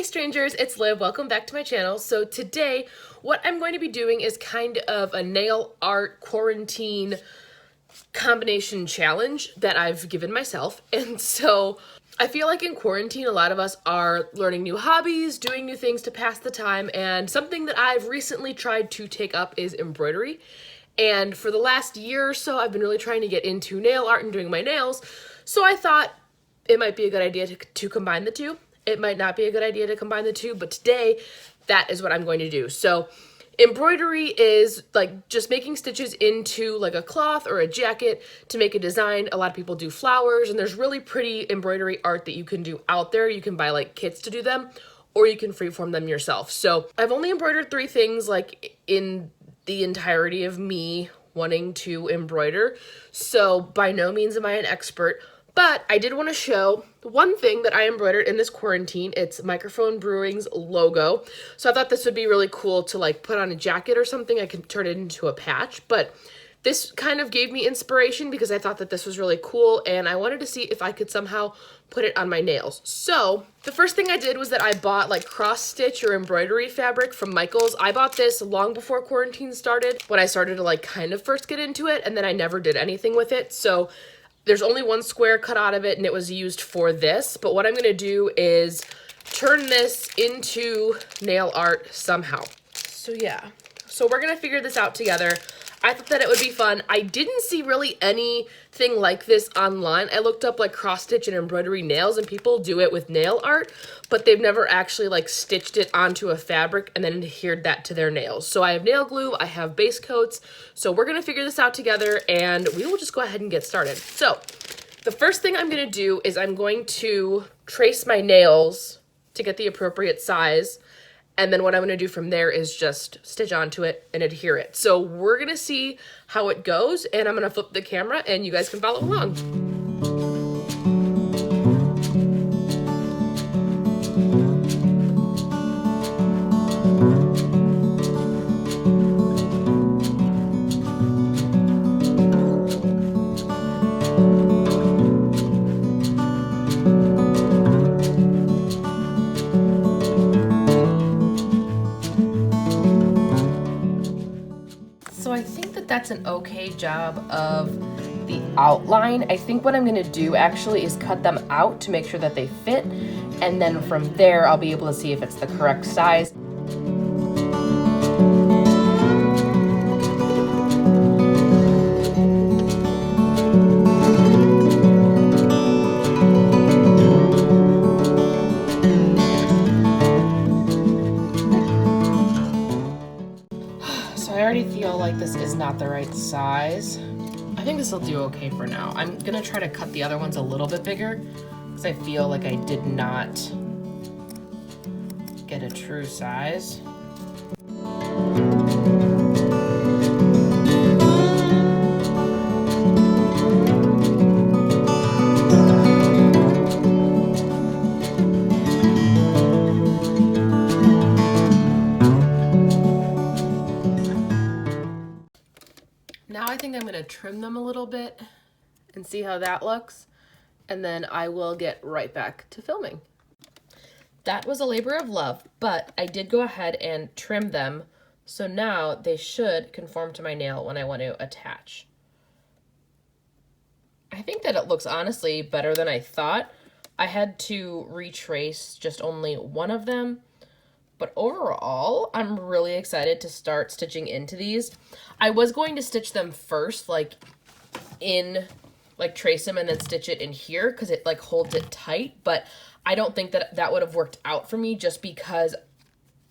Hey strangers, it's Liv. Welcome back to my channel. So today, what I'm going to be doing is kind of a nail art quarantine combination challenge that I've given myself. And so I feel like in quarantine, a lot of us are learning new hobbies, doing new things to pass the time. And something that I've recently tried to take up is embroidery. And for the last year or so, I've been really trying to get into nail art and doing my nails. So I thought it might be a good idea to combine the two. It might not be a good idea to combine the two, but today that is what I'm going to do. So embroidery is like just making stitches into like a cloth or a jacket to make a design. A lot of people do flowers, and there's really pretty embroidery art that you can do out there. You can buy like kits to do them, or you can freeform them yourself. So I've only embroidered 3 things like in the entirety of me wanting to embroider. So by no means am I an expert, but I did want to show one thing that I embroidered in this quarantine. It's Microphone Brewing's logo. So I thought this would be really cool to like put on a jacket or something. I could turn it into a patch, but this kind of gave me inspiration because I thought that this was really cool and I wanted to see if I could somehow put it on my nails. So the first thing I did was that I bought like cross stitch or embroidery fabric from Michaels. I bought this long before quarantine started, when I started to like kind of first get into it, and then I never did anything with it. So there's only 1 square cut out of it and it was used for this. But what I'm going to do is turn this into nail art somehow. So yeah, so we're going to figure this out together. I thought that it would be fun. I didn't see really anything like this online. I looked up like cross stitch and embroidery nails, and people do it with nail art, but they've never actually like stitched it onto a fabric and then adhered that to their nails. So I have nail glue, I have base coats. So we're gonna figure this out together and we will just go ahead and get started. So the first thing I'm gonna do is I'm going to trace my nails to get the appropriate size. And then what I'm going to do from there is just stitch onto it and adhere it. So we're going to see how it goes, and I'm going to flip the camera and you guys can follow along. So I think that that's an okay job of the outline. I think what I'm going to do actually is cut them out to make sure that they fit, and then from there I'll be able to see if it's the correct size. I already feel like this is not the right size. I think this will do okay for now. I'm gonna try to cut the other ones a little bit bigger because I feel like I did not get a true size. Now I think I'm going to trim them a little bit and see how that looks, and then I will get right back to filming. That was a labor of love, but I did go ahead and trim them, so now they should conform to my nail when I want to attach. I think that it looks honestly better than I thought. I had to retrace just only one of them. But overall, I'm really excited to start stitching into these. I was going to stitch them first, like trace them and then stitch it in here because it like holds it tight. But I don't think that that would have worked out for me just because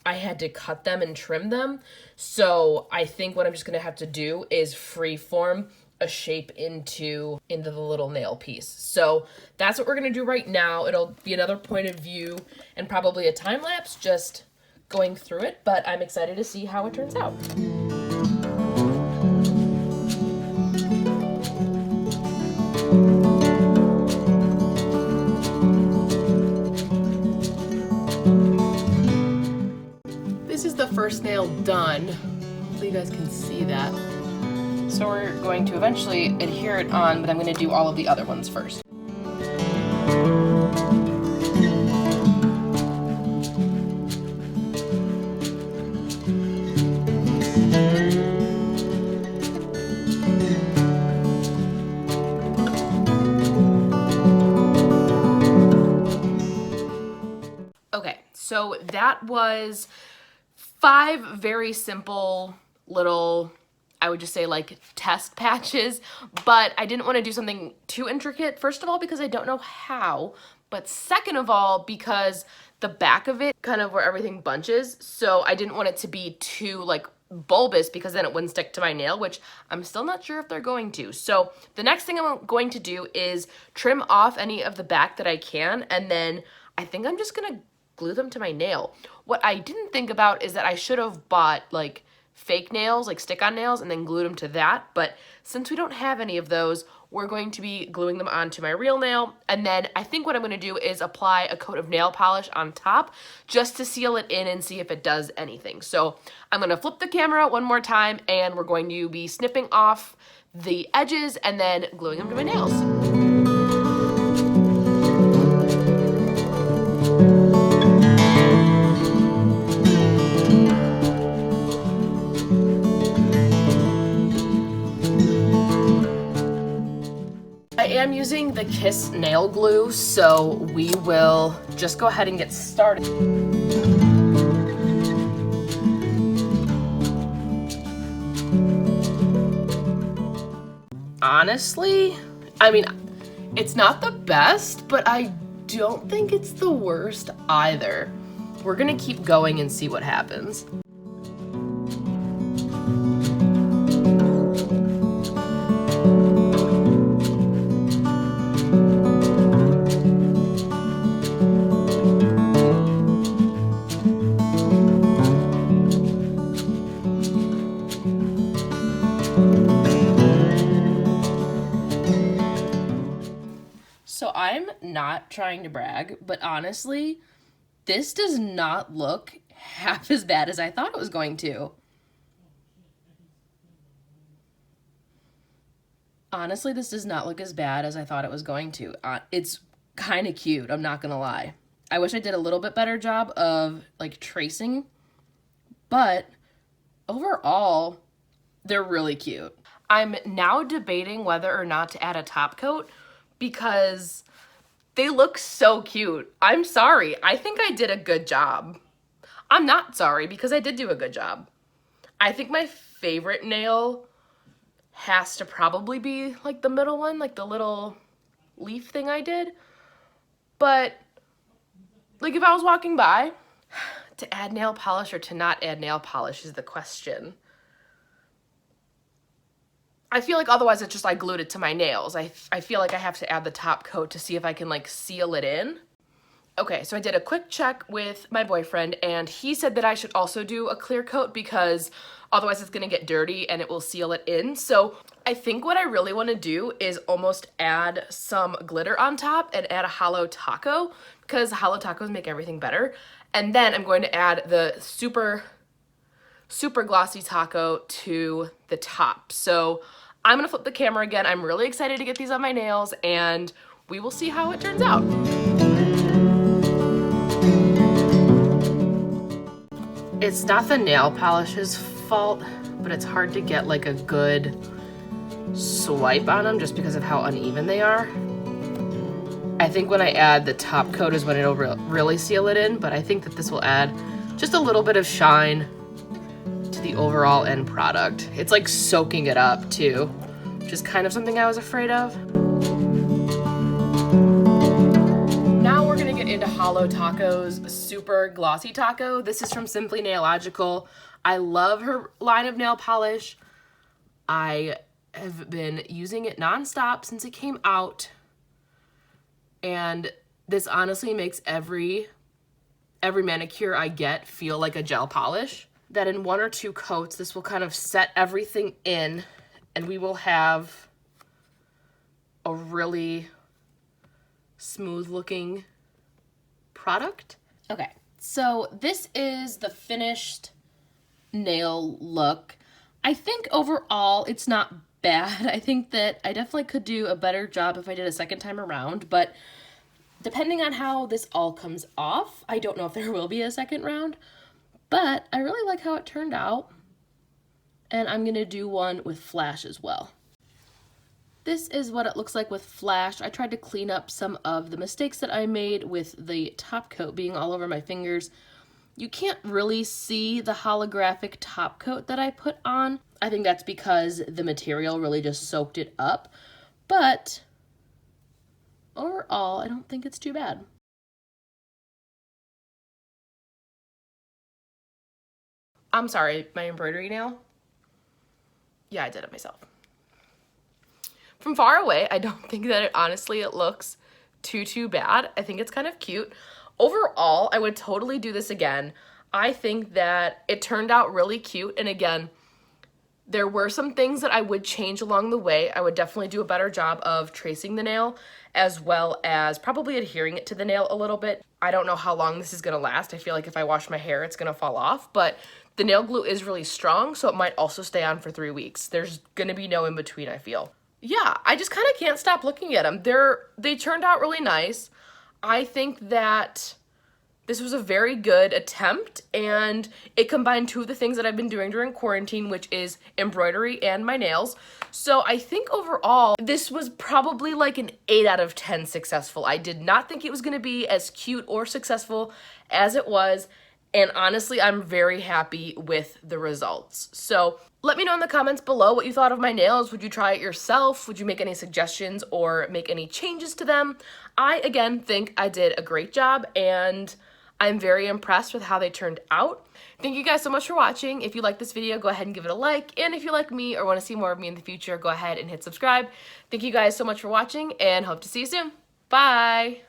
I had to cut them and trim them. So I think what I'm just gonna have to do is freeform a shape into the little nail piece. So that's what we're gonna do right now. It'll be another point of view and probably a time lapse, just going through it, but I'm excited to see how it turns out. This is the first nail done. Hopefully you guys can see that. So we're going to eventually adhere it on, but I'm going to do all of the other ones first. Okay, so that was 5 very simple little, I would just say like test patches, but I didn't want to do something too intricate. First of all, because I don't know how, but second of all, because the back of it, kind of where everything bunches, so I didn't want it to be too like bulbous because then it wouldn't stick to my nail, which I'm still not sure if they're going to. So the next thing I'm going to do is trim off any of the back that I can, and then I think I'm just gonna glue them to my nail. What I didn't think about is that I should have bought like fake nails, like stick-on nails, and then glued them to that. But since we don't have any of those, we're going to be gluing them onto my real nail. And then I think what I'm gonna do is apply a coat of nail polish on top just to seal it in and see if it does anything. So I'm gonna flip the camera one more time and we're going to be snipping off the edges and then gluing them to my nails. I am using the Kiss nail glue, so we will just go ahead and get started. Honestly, I mean, it's not the best, but I don't think it's the worst either. We're gonna keep going and see what happens. So I'm not trying to brag, but honestly, this does not look half as bad as I thought it was going to. Honestly, this does not look as bad as I thought it was going to. It's kind of cute, I'm not gonna lie. I wish I did a little bit better job of like tracing, but overall, they're really cute. I'm now debating whether or not to add a top coat because they look so cute. I'm sorry, I think I did a good job. I'm not sorry because I did do a good job. I think my favorite nail has to probably be like the middle one, like the little leaf thing I did. But like if I was walking by, to add nail polish or to not add nail polish is the question. I feel like otherwise it's just I glued it to my nails. I feel like I have to add the top coat to see if I can like seal it in. Okay, so I did a quick check with my boyfriend and he said that I should also do a clear coat because otherwise it's gonna get dirty and it will seal it in. So I think what I really wanna do is almost add some glitter on top and add a Holo taco because Holo tacos make everything better. And then I'm going to add the super glossy taco to the top. So I'm gonna flip the camera again. I'm really excited to get these on my nails and we will see how it turns out. It's not the nail polish's fault, but it's hard to get like a good swipe on them just because of how uneven they are. I think when I add the top coat is when it'll really seal it in, but I think that this will add just a little bit of shine to the overall end product. It's like soaking it up too, which is kind of something I was afraid of. Now we're gonna get into Holo Taco's super glossy taco. This is from Simply Nailogical. I love her line of nail polish. I have been using it nonstop since it came out. And this honestly makes every manicure I get feel like a gel polish. That in 1 or 2 coats, this will kind of set everything in and we will have a really smooth looking product. Okay, so this is the finished nail look. I think overall it's not bad. I think that I definitely could do a better job if I did a second time around, but depending on how this all comes off, I don't know if there will be a second round, but I really like how it turned out. And I'm gonna do one with flash as well. This is what it looks like with flash. I tried to clean up some of the mistakes that I made with the top coat being all over my fingers. You can't really see the holographic top coat that I put on. I think that's because the material really just soaked it up. But overall, I don't think it's too bad. I'm sorry, my embroidery nail? Yeah, I did it myself. From far away, I don't think that it looks too bad. I think it's kind of cute. Overall, I would totally do this again. I think that it turned out really cute, and again, there were some things that I would change along the way. I would definitely do a better job of tracing the nail, as well as probably adhering it to the nail a little bit. I don't know how long this is gonna last. I feel like if I wash my hair, it's gonna fall off, but the nail glue is really strong, so it might also stay on for 3 weeks. There's gonna be no in between, I feel. Yeah, I just kind of can't stop looking at them. They turned out really nice. I think that this was a very good attempt, and it combined two of the things that I've been doing during quarantine, which is embroidery and my nails. So I think overall, this was probably like an 8 out of 10 successful. I did not think it was gonna be as cute or successful as it was, and honestly, I'm very happy with the results. So let me know in the comments below what you thought of my nails. Would you try it yourself? Would you make any suggestions or make any changes to them? I, again, think I did a great job, and I'm very impressed with how they turned out. Thank you guys so much for watching. If you like this video, go ahead and give it a like. And if you like me or want to see more of me in the future, go ahead and hit subscribe. Thank you guys so much for watching, and hope to see you soon. Bye!